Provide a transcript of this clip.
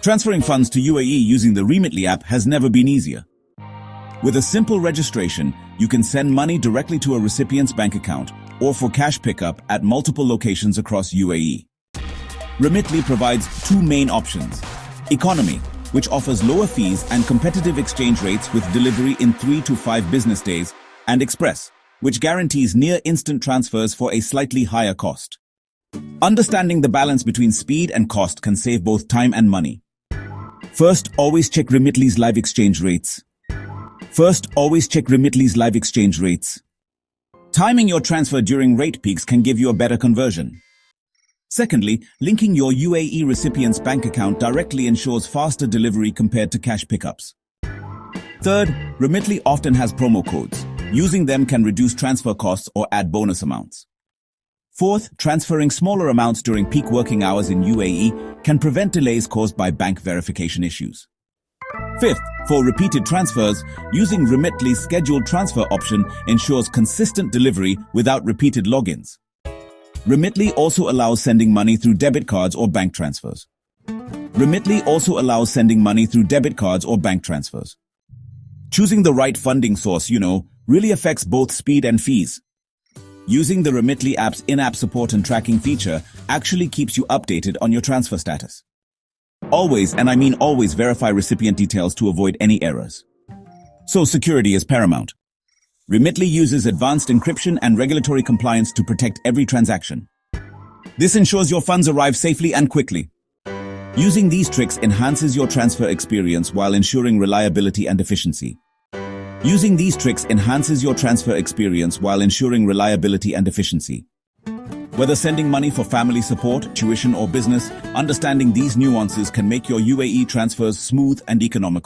Transferring funds to UAE using the Remitly app has never been easier. With a simple registration, you can send money directly to a recipient's bank account or for cash pickup at multiple locations across UAE. Remitly provides two main options: Economy, which offers lower fees and competitive exchange rates with delivery in 3 to 5 business days, and Express, which guarantees near-instant transfers for a slightly higher cost. Understanding the balance between speed and cost can save both time and money. First, always check Remitly's live exchange rates. Timing your transfer during rate peaks can give you a better conversion. Secondly, linking your UAE recipient's bank account directly ensures faster delivery compared to cash pickups. Third, Remitly often has promo codes. Using them can reduce transfer costs or add bonus amounts. Fourth, transferring smaller amounts during peak working hours in UAE can prevent delays caused by bank verification issues. Fifth, for repeated transfers, using Remitly's scheduled transfer option ensures consistent delivery without repeated logins. Remitly also allows sending money through debit cards or bank transfers. Choosing the right funding source, really affects both speed and fees. Using the Remitly app's in-app support and tracking feature actually keeps you updated on your transfer status. Always, and I mean always, verify recipient details to avoid any errors. So security is paramount. Remitly uses advanced encryption and regulatory compliance to protect every transaction. This ensures your funds arrive safely and quickly. Using these tricks enhances your transfer experience while ensuring reliability and efficiency. Whether sending money for family support, tuition, or business, understanding these nuances can make your UAE transfers smooth and economical.